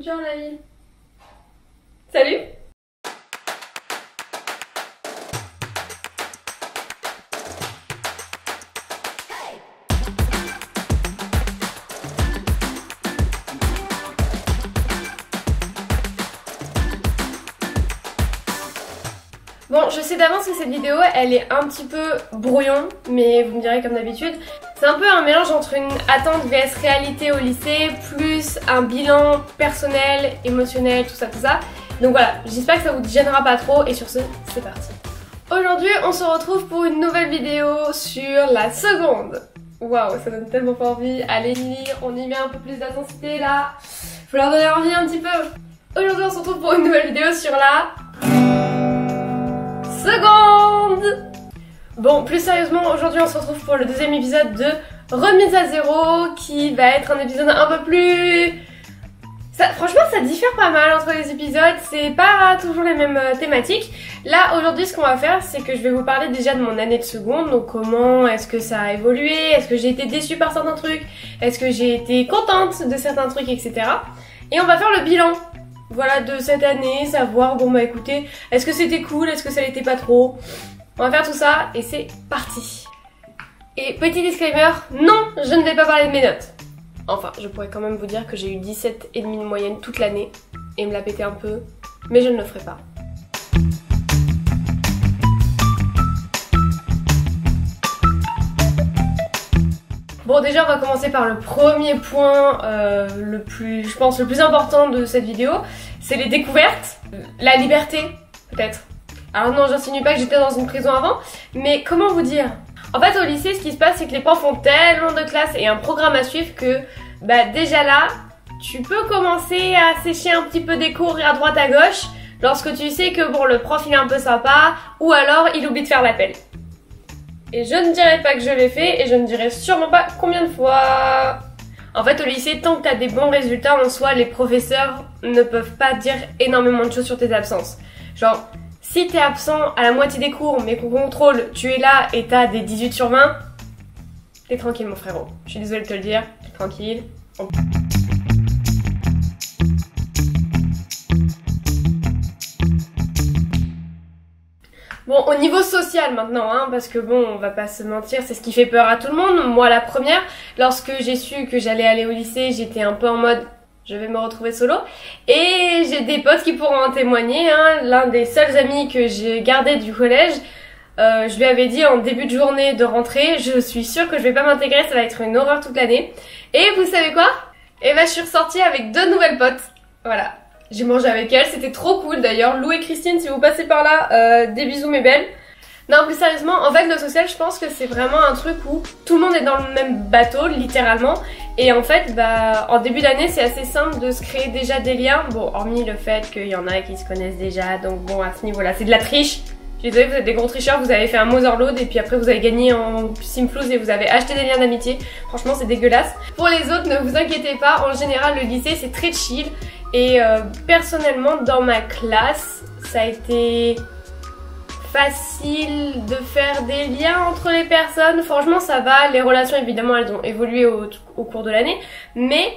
dur la vie. Salut. Bon, je sais d'avance que cette vidéo, elle est un petit peu brouillon, mais vous me direz comme d'habitude. C'est un peu un mélange entre une attente vs réalité au lycée, plus un bilan personnel, émotionnel, tout ça. Donc voilà, j'espère que ça vous gênera pas trop, et sur ce, c'est parti. Aujourd'hui, on se retrouve pour une nouvelle vidéo sur la seconde. Waouh, ça donne tellement pas envie. Allez lire, on y met un peu plus d'intensité là. Faut leur donner envie un petit peu. Aujourd'hui, on se retrouve pour une nouvelle vidéo sur la seconde. Bon, plus sérieusement, aujourd'hui on se retrouve pour le deuxième épisode de Remise à zéro, qui va être un épisode un peu plus... Franchement, ça diffère pas mal entre les épisodes, c'est pas toujours les mêmes thématiques. Là, aujourd'hui, ce qu'on va faire, c'est que je vais vous parler déjà de mon année de seconde, donc comment est-ce que ça a évolué, est-ce que j'ai été déçue par certains trucs, est-ce que j'ai été contente de certains trucs, etc. Et on va faire le bilan. Voilà, de cette année, savoir, bon bah écoutez, est-ce que c'était cool, est-ce que ça l'était pas trop? On va faire tout ça et c'est parti. Et petit disclaimer, non, je ne vais pas parler de mes notes. Enfin, je pourrais quand même vous dire que j'ai eu 17,5 de moyenne toute l'année et me la péter un peu, mais je ne le ferai pas. Bon, déjà on va commencer par le premier point, je pense le plus important de cette vidéo, c'est les découvertes, la liberté peut-être. Alors non, j'insinue pas que j'étais dans une prison avant, mais comment vous dire? En fait au lycée, ce qui se passe, c'est que les profs ont tellement de classes et un programme à suivre que bah déjà là, tu peux commencer à sécher un petit peu des cours à droite à gauche lorsque tu sais que bon, le prof il est un peu sympa ou alors il oublie de faire l'appel. Et je ne dirai pas que je l'ai fait et je ne dirai sûrement pas combien de fois. En fait au lycée, tant que tu as des bons résultats en soi, les professeurs ne peuvent pas dire énormément de choses sur tes absences. Genre, si t'es absent à la moitié des cours mais qu'on contrôle, tu es là et t'as des 18 sur 20, t'es tranquille mon frérot. Je suis désolée de te le dire, t'es tranquille. Bon, au niveau social maintenant, hein, parce que bon, on va pas se mentir, c'est ce qui fait peur à tout le monde. Moi, la première, lorsque j'ai su que j'allais aller au lycée, j'étais un peu en mode, je vais me retrouver solo. Et j'ai des potes qui pourront en témoigner, hein. L'un des seuls amis que j'ai gardé du collège, je lui avais dit en début de journée de rentrée, je suis sûre que je vais pas m'intégrer, ça va être une horreur toute l'année. Et vous savez quoi? Et bah, je suis ressortie avec 2 nouvelles potes. Voilà. J'ai mangé avec elles, c'était trop cool d'ailleurs. Lou et Christine, si vous passez par là, des bisous mes belles. Non, plus sérieusement, en fait le social, je pense que c'est vraiment un truc où tout le monde est dans le même bateau, littéralement. Et en fait, bah, en début d'année, c'est assez simple de se créer déjà des liens. Bon, hormis le fait qu'il y en a qui se connaissent déjà, donc bon, à ce niveau-là, c'est de la triche. Je suis désolée, vous êtes des gros tricheurs, vous avez fait un Motherload et puis après vous avez gagné en Simflouz et vous avez acheté des liens d'amitié. Franchement, c'est dégueulasse. Pour les autres, ne vous inquiétez pas, en général, le lycée, c'est très chill. Et personnellement, dans ma classe, ça a été facile de faire des liens entre les personnes. Franchement, ça va. Les relations, évidemment, elles ont évolué au cours de l'année. Mais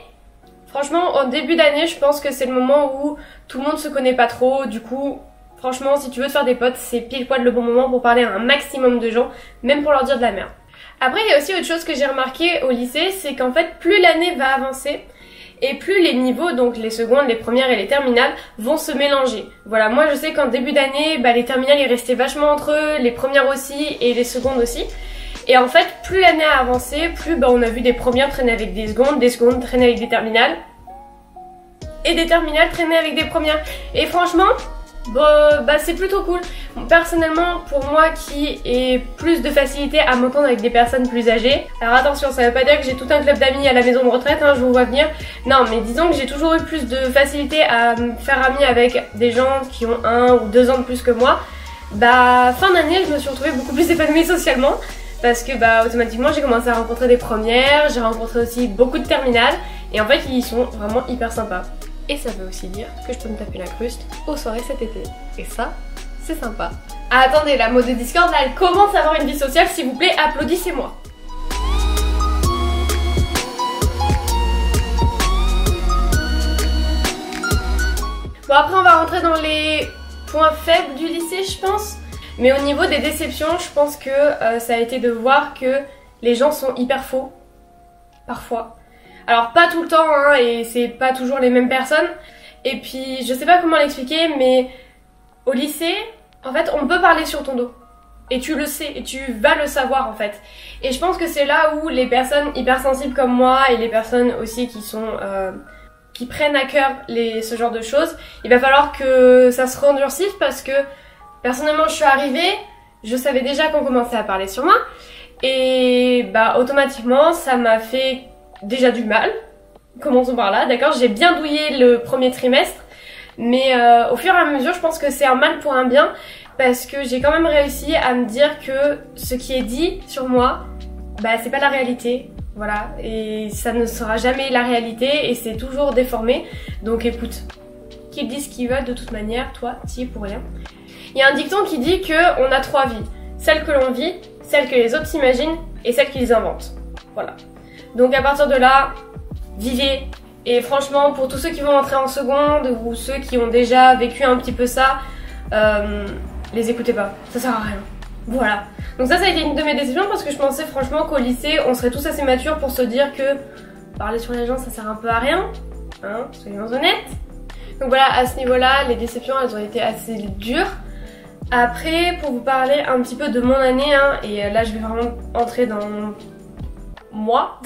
franchement, en début d'année, je pense que c'est le moment où tout le monde se connaît pas trop. Du coup, franchement, si tu veux te faire des potes, c'est pile poil le bon moment pour parler à un maximum de gens, même pour leur dire de la merde. Après, il y a aussi autre chose que j'ai remarqué au lycée, c'est qu'en fait, plus l'année va avancer, et plus les niveaux, donc les secondes, les premières et les terminales, vont se mélanger. Voilà, moi je sais qu'en début d'année, bah, les terminales ils restaient vachement entre eux, les premières aussi et les secondes aussi. Et en fait, plus l'année a avancé, plus bah, on a vu des premières traîner avec des secondes traîner avec des terminales, et des terminales traîner avec des premières. Et franchement, bah c'est plutôt cool. Personnellement, pour moi qui ai plus de facilité à m'entendre avec des personnes plus âgées, alors attention, ça veut pas dire que j'ai tout un club d'amis à la maison de retraite, hein, je vous vois venir. Non, mais disons que j'ai toujours eu plus de facilité à me faire amie avec des gens qui ont 1 ou 2 ans de plus que moi. Bah fin d'année, je me suis retrouvée beaucoup plus épanouie socialement, parce que bah automatiquement j'ai commencé à rencontrer des premières, j'ai rencontré aussi beaucoup de terminales, et en fait ils sont vraiment hyper sympas. Et ça veut aussi dire que je peux me taper la cruste aux soirées cet été. Et ça, c'est sympa. Ah, attendez, la mode de Discord là, elle commence à avoir une vie sociale, s'il vous plaît, applaudissez-moi. Bon après on va rentrer dans les points faibles du lycée je pense. Mais au niveau des déceptions, je pense que ça a été de voir que les gens sont hyper faux. Parfois. Alors pas tout le temps hein, et c'est pas toujours les mêmes personnes. Et puis je sais pas comment l'expliquer mais au lycée, en fait on peut parler sur ton dos. Et tu le sais, et tu vas le savoir en fait. Et je pense que c'est là où les personnes hypersensibles comme moi et les personnes aussi qui sont qui prennent à cœur ce genre de choses, il va falloir que ça se endurcisse parce que personnellement je suis arrivée, je savais déjà qu'on commençait à parler sur moi et bah automatiquement ça m'a fait déjà du mal. Commençons par là, d'accord, j'ai bien douillé le premier trimestre mais au fur et à mesure je pense que c'est un mal pour un bien. Parce que j'ai quand même réussi à me dire que ce qui est dit sur moi, bah c'est pas la réalité, voilà, et ça ne sera jamais la réalité et c'est toujours déformé. Donc écoute, qu'ils disent ce qu'ils veulent de toute manière, toi t'y es pour rien. Il y a un dicton qui dit que on a 3 vies, celle que l'on vit, celle que les autres s'imaginent et celle qu'ils inventent. Voilà. Donc à partir de là, vivez. Et franchement, pour tous ceux qui vont entrer en seconde ou ceux qui ont déjà vécu un petit peu ça, les écoutez pas, ça sert à rien. Voilà. Donc ça a été une de mes déceptions parce que je pensais franchement qu'au lycée, on serait tous assez matures pour se dire que parler sur les gens, ça sert un peu à rien. Hein, soyons honnêtes. Donc voilà, à ce niveau-là, les déceptions, elles ont été assez dures. Après, pour vous parler un petit peu de mon année, hein, et là je vais vraiment entrer dans moi.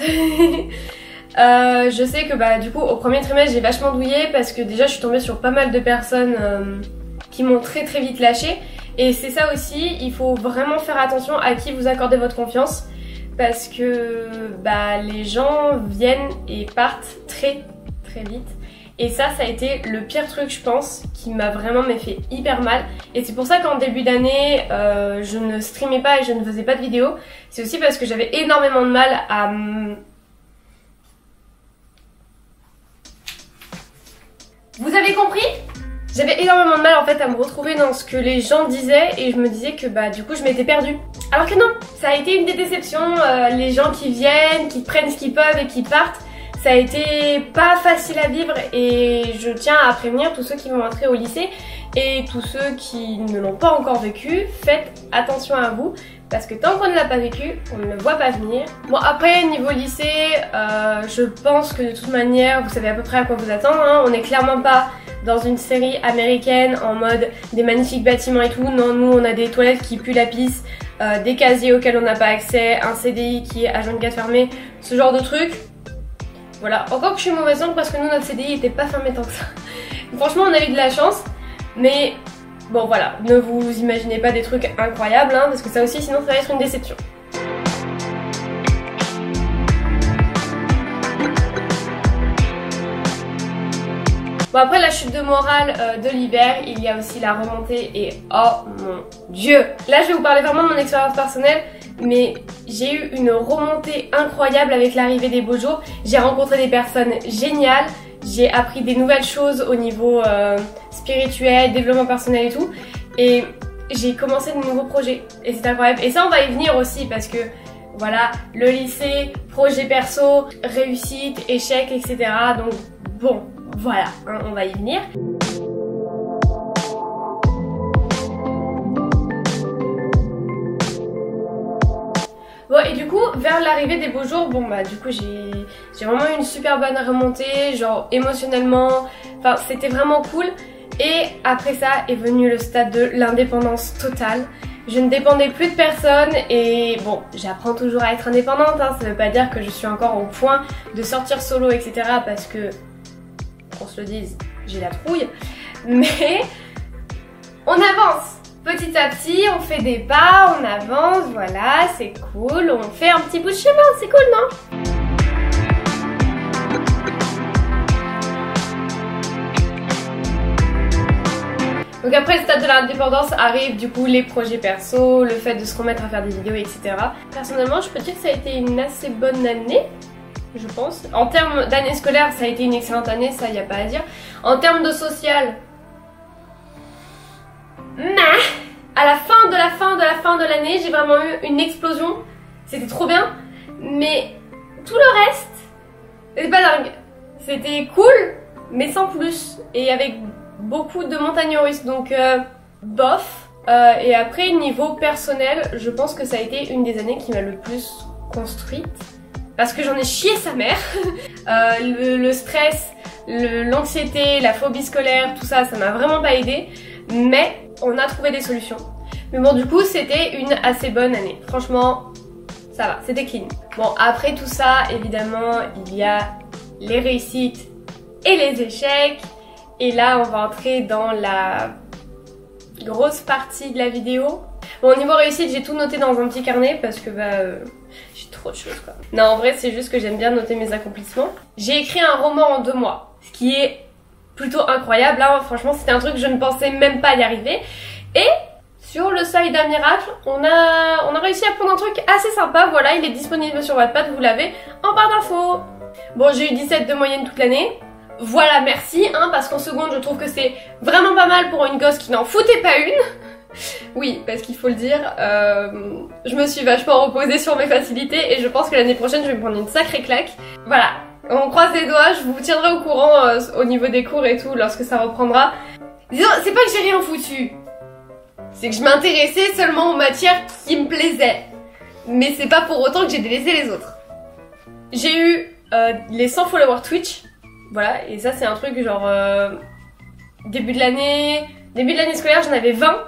Je sais que bah du coup au premier trimestre j'ai vachement douillé parce que déjà je suis tombée sur pas mal de personnes qui m'ont très vite lâché. Et c'est ça aussi, il faut vraiment faire attention à qui vous accordez votre confiance parce que bah, les gens viennent et partent très vite. Et ça a été le pire truc je pense qui m'a vraiment fait hyper mal. Et c'est pour ça qu'en début d'année je ne streamais pas et je ne faisais pas de vidéos. C'est aussi parce que j'avais énormément de mal à Vous avez compris? J'avais énormément de mal en fait à me retrouver dans ce que les gens disaient et je me disais que bah du coup je m'étais perdue. Alors que non, ça a été une des déceptions, les gens qui viennent, qui prennent ce qu'ils peuvent et qui partent, ça a été pas facile à vivre et je tiens à prévenir tous ceux qui vont entrer au lycée et tous ceux qui ne l'ont pas encore vécu, faites attention à vous parce que tant qu'on ne l'a pas vécu, on ne le voit pas venir. Bon après niveau lycée, je pense que de toute manière vous savez à peu près à quoi vous attendre, hein. On n'est clairement pas dans une série américaine en mode des magnifiques bâtiments et tout. Non, nous on a des toilettes qui puent la pisse, des casiers auxquels on n'a pas accès, un CDI qui est H24 fermé, ce genre de trucs. Voilà, encore que je suis mauvaise langue parce que nous notre CDI était pas fermé tant que ça. Franchement on a eu de la chance, mais bon voilà, ne vous imaginez pas des trucs incroyables hein, parce que ça aussi sinon ça va être une déception. Bon après la chute de morale de l'hiver, il y a aussi la remontée et oh mon dieu. Là je vais vous parler vraiment de mon expérience personnelle, mais j'ai eu une remontée incroyable avec l'arrivée des beaux jours. J'ai rencontré des personnes géniales, j'ai appris des nouvelles choses au niveau spirituel, développement personnel et tout. Et j'ai commencé de nouveaux projets et c'est incroyable. Et ça on va y venir aussi parce que voilà, le lycée, projet perso, réussite, échec, etc. Donc bon. Voilà, hein, on va y venir. Bon et du coup vers l'arrivée des beaux jours, bon bah du coup j'ai vraiment eu une super bonne remontée, genre émotionnellement, enfin c'était vraiment cool. Et après ça est venu le stade de l'indépendance totale. Je ne dépendais plus de personne et bon j'apprends toujours à être indépendante, hein, ça veut pas dire que je suis encore au point de sortir solo etc. parce que qu'on se le dise, j'ai la trouille, mais on avance petit à petit, on fait des pas, on avance, voilà, c'est cool, on fait un petit bout de chemin, c'est cool, non? Donc après le stade de l'indépendance arrive du coup les projets perso, le fait de se remettre à faire des vidéos, etc. Personnellement, je peux dire que ça a été une assez bonne année. Je pense. En termes d'année scolaire, ça a été une excellente année, ça y a pas à dire. En termes de social, à la fin de l'année, j'ai vraiment eu une explosion. C'était trop bien, mais tout le reste, c'était pas dingue. C'était cool, mais sans plus, et avec beaucoup de montagnes russes, donc bof. Et après, niveau personnel, je pense que ça a été une des années qui m'a le plus construite. Parce que j'en ai chié sa mère. Le stress, l'anxiété, la phobie scolaire, tout ça, ça m'a vraiment pas aidé. Mais on a trouvé des solutions. Mais bon, du coup, c'était une assez bonne année. Franchement, ça va, c'était clean. Bon, après tout ça, évidemment, il y a les réussites et les échecs. Et là, on va entrer dans la grosse partie de la vidéo. Bon, au niveau réussite, j'ai tout noté dans un petit carnet parce que j'ai trop de choses quoi. Non, en vrai, c'est juste que j'aime bien noter mes accomplissements. J'ai écrit un roman en 2 mois, ce qui est plutôt incroyable. Là, franchement, c'était un truc que je ne pensais même pas y arriver. Et sur le seuil d'un miracle, on a réussi à prendre un truc assez sympa. Voilà, il est disponible sur Wattpad, vous l'avez en barre d'infos. Bon, j'ai eu 17 de moyenne toute l'année. Voilà, merci, hein, parce qu'en seconde, je trouve que c'est vraiment pas mal pour une gosse qui n'en foutait pas une. Oui, parce qu'il faut le dire, je me suis vachement reposée sur mes facilités et je pense que l'année prochaine, je vais me prendre une sacrée claque. Voilà, on croise les doigts, je vous tiendrai au courant au niveau des cours et tout, lorsque ça reprendra. Disons, c'est pas que j'ai rien foutu, c'est que je m'intéressais seulement aux matières qui me plaisaient. Mais c'est pas pour autant que j'ai délaissé les autres. J'ai eu les 100 followers Twitch. Voilà, et ça c'est un truc genre début de l'année scolaire j'en avais 20.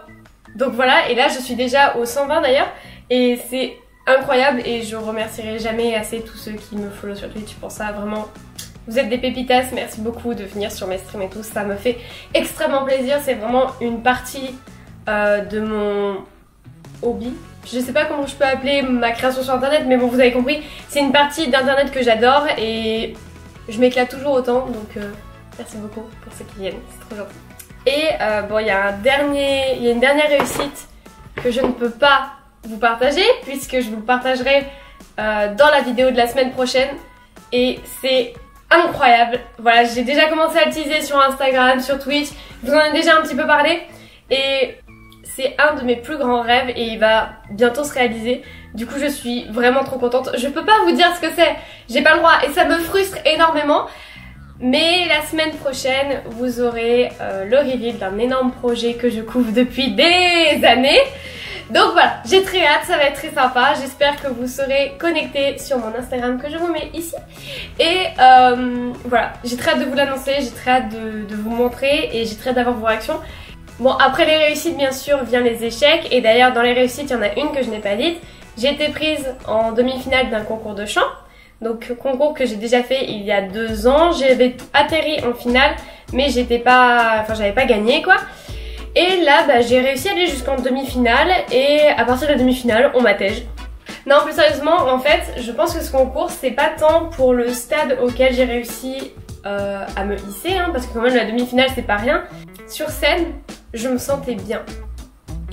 Donc voilà, et là je suis déjà aux 120 d'ailleurs. Et c'est incroyable et je remercierai jamais assez tous ceux qui me follow sur Twitch pour ça, vraiment. Vous êtes des pépitas, merci beaucoup de venir sur mes streams et tout, ça me fait extrêmement plaisir. C'est vraiment une partie de mon hobby. Je sais pas comment je peux appeler ma création sur internet, mais bon vous avez compris, c'est une partie d'internet que j'adore et je m'éclate toujours autant, donc merci beaucoup pour ceux qui viennent, c'est trop gentil. Et bon, il y a une dernière réussite que je ne peux pas vous partager, puisque je vous le partagerai dans la vidéo de la semaine prochaine. Et c'est incroyable. Voilà, j'ai déjà commencé à le teaser sur Instagram, sur Twitch, je vous en ai déjà un petit peu parlé. Et c'est un de mes plus grands rêves et il va bientôt se réaliser. Du coup, je suis vraiment trop contente. Je peux pas vous dire ce que c'est, j'ai pas le droit et ça me frustre énormément. Mais la semaine prochaine, vous aurez le reveal d'un énorme projet que je couvre depuis des années. Donc voilà, j'ai très hâte, ça va être très sympa. J'espère que vous serez connectés sur mon Instagram que je vous mets ici. Et voilà, j'ai très hâte de vous l'annoncer, j'ai très hâte de vous montrer et j'ai très hâte d'avoir vos réactions. Bon, après les réussites, bien sûr, vient les échecs. Et d'ailleurs, dans les réussites, il y en a une que je n'ai pas dite. J'ai été prise en demi-finale d'un concours de chant. Donc concours que j'ai déjà fait il y a 2 ans. J'avais atterri en finale, mais j'avais pas gagné quoi. Et là, j'ai réussi à aller jusqu'en demi-finale. Et à partir de la demi-finale, on m'attège. Non, plus sérieusement, en fait, je pense que ce concours, c'est pas tant pour le stade auquel j'ai réussi à me hisser, hein, parce que quand même la demi-finale, c'est pas rien. Sur scène, je me sentais bien.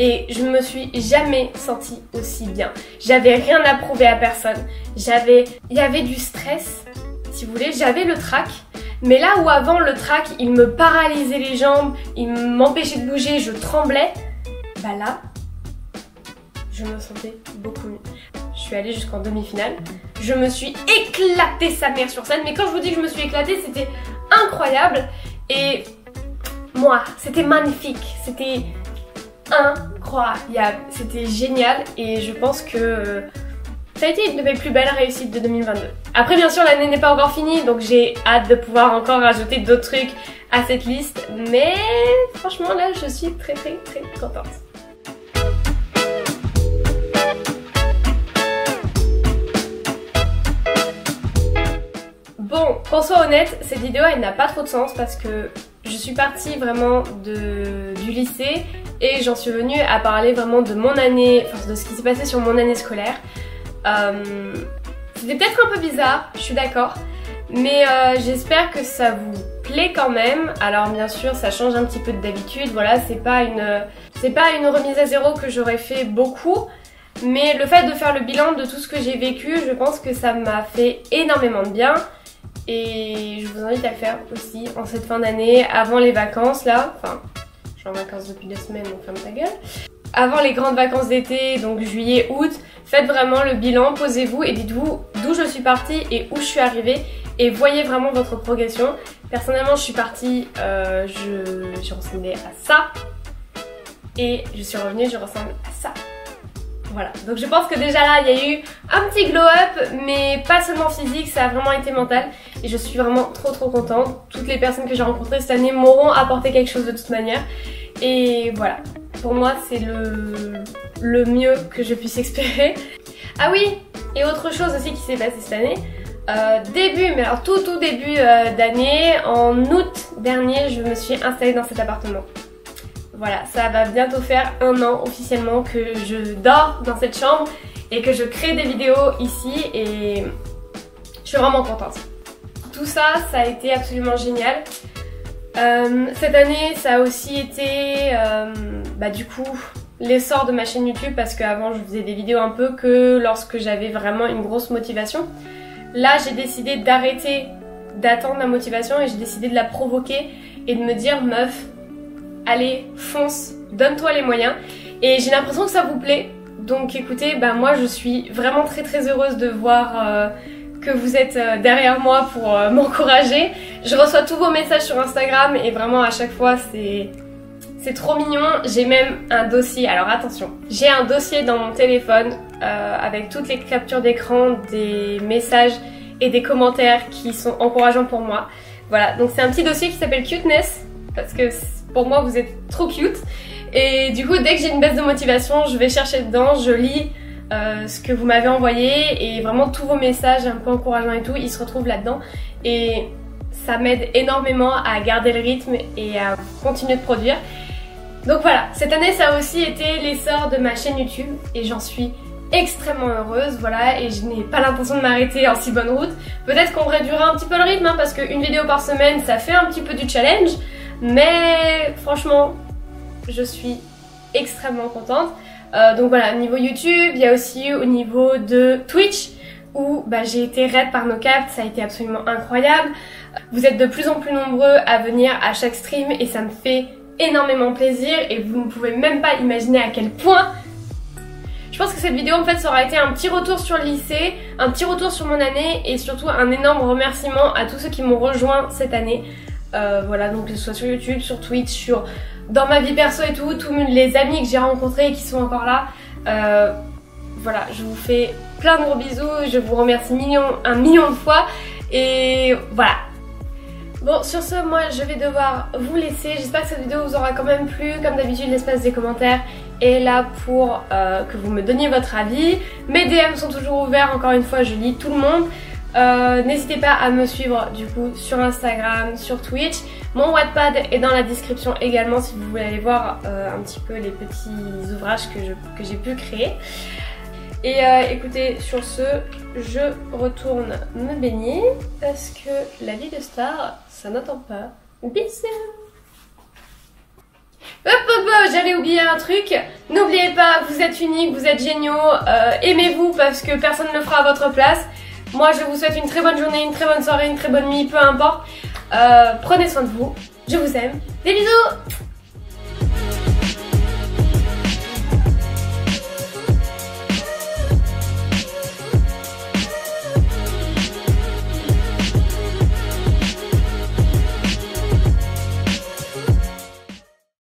Et je me suis jamais sentie aussi bien. J'avais rien à prouver à personne. Il y avait du stress, si vous voulez. J'avais le trac. Mais là où avant le trac, il me paralysait les jambes, il m'empêchait de bouger, je tremblais. Bah là, je me sentais beaucoup mieux. Je suis allée jusqu'en demi-finale. Je me suis éclatée sa mère sur scène. Mais quand je vous dis que je me suis éclatée, c'était incroyable. Et moi, c'était magnifique. C'était incroyable, c'était génial et je pense que ça a été une de mes plus belles réussites de 2022. Après bien sûr l'année n'est pas encore finie donc j'ai hâte de pouvoir encore rajouter d'autres trucs à cette liste mais franchement là je suis très contente. Bon, qu'on soit honnête, cette vidéo elle n'a pas trop de sens parce que je suis partie vraiment du lycée et j'en suis venue à parler vraiment de mon année, enfin de ce qui s'est passé sur mon année scolaire. C'était peut-être un peu bizarre, je suis d'accord, mais j'espère que ça vous plaît quand même. Alors bien sûr ça change un petit peu d'habitude, voilà, c'est pas une remise à zéro que j'aurais fait beaucoup, mais le fait de faire le bilan de tout ce que j'ai vécu, je pense que ça m'a fait énormément de bien. Et je vous invite à le faire aussi en cette fin d'année, avant les vacances là, enfin je suis en vacances depuis 2 semaines donc ferme ta gueule. Avant les grandes vacances d'été, donc juillet, août, faites vraiment le bilan, posez-vous et dites-vous d'où je suis partie et où je suis arrivée. et voyez vraiment votre progression. Personnellement, je suis partie, je ressemblais à ça et je suis revenue, je ressemble à ça. Voilà, donc je pense que déjà là il y a eu un petit glow up, mais pas seulement physique, ça a vraiment été mental et je suis vraiment trop contente. Toutes les personnes que j'ai rencontrées cette année m'auront apporté quelque chose de toute manière et voilà, pour moi c'est le mieux que je puisse espérer. Ah oui, et autre chose aussi qui s'est passé cette année, mais alors tout début d'année, en août dernier, je me suis installée dans cet appartement. Voilà, ça va bientôt faire 1 an officiellement que je dors dans cette chambre et que je crée des vidéos ici et je suis vraiment contente. Tout ça, ça a été absolument génial. Cette année, ça a aussi été du coup l'essor de ma chaîne YouTube parce qu'avant je faisais des vidéos un peu que lorsque j'avais vraiment une grosse motivation. Là, j'ai décidé d'arrêter d'attendre ma motivation et j'ai décidé de la provoquer et de me dire meuf, allez, fonce, donne-toi les moyens. Et j'ai l'impression que ça vous plaît. Donc écoutez, moi je suis vraiment très heureuse de voir que vous êtes derrière moi pour m'encourager. Je reçois tous vos messages sur Instagram et vraiment à chaque fois c'est trop mignon. J'ai même un dossier, alors attention, j'ai un dossier dans mon téléphone avec toutes les captures d'écran des messages et des commentaires qui sont encourageants pour moi. Voilà, donc c'est un petit dossier qui s'appelle Cuteness parce que pour moi vous êtes trop cute et du coup dès que j'ai une baisse de motivation je vais chercher dedans, je lis ce que vous m'avez envoyé et vraiment tous vos messages un peu encourageants et tout, ils se retrouvent là-dedans et ça m'aide énormément à garder le rythme et à continuer de produire. Donc voilà, cette année ça a aussi été l'essor de ma chaîne YouTube et j'en suis extrêmement heureuse, voilà, et je n'ai pas l'intention de m'arrêter en si bonne route. Peut-être qu'on réduira un petit peu le rythme parce qu'une vidéo par semaine ça fait un petit peu du challenge. Mais franchement, je suis extrêmement contente. Donc voilà, au niveau YouTube, il y a aussi au niveau de Twitch où j'ai été raid par nos capts, ça a été absolument incroyable. Vous êtes de plus en plus nombreux à venir à chaque stream et ça me fait énormément plaisir et vous ne pouvez même pas imaginer à quel point. Je pense que cette vidéo en fait ça aura été un petit retour sur le lycée, un petit retour sur mon année et surtout un énorme remerciement à tous ceux qui m'ont rejoint cette année. Voilà, donc que ce soit sur YouTube, sur Twitch, dans ma vie perso et tout, tous les amis que j'ai rencontrés et qui sont encore là. Voilà, je vous fais plein de gros bisous, je vous remercie un million de fois et voilà. Bon, sur ce, moi je vais devoir vous laisser. J'espère que cette vidéo vous aura quand même plu. Comme d'habitude, l'espace des commentaires est là pour que vous me donniez votre avis. Mes DM sont toujours ouverts, encore une fois, je lis tout le monde. N'hésitez pas à me suivre du coup sur Instagram, sur Twitch. Mon Wattpad est dans la description également si vous voulez aller voir un petit peu les petits ouvrages que j'ai pu créer. Et écoutez, sur ce, je retourne me baigner parce que la vie de star, ça n'attend pas. Bisous. J'allais oublier un truc. N'oubliez pas, vous êtes unique, vous êtes géniaux. Aimez-vous parce que personne ne le fera à votre place. Moi je vous souhaite une très bonne journée, une très bonne soirée, une très bonne nuit, peu importe. Prenez soin de vous, je vous aime, des bisous.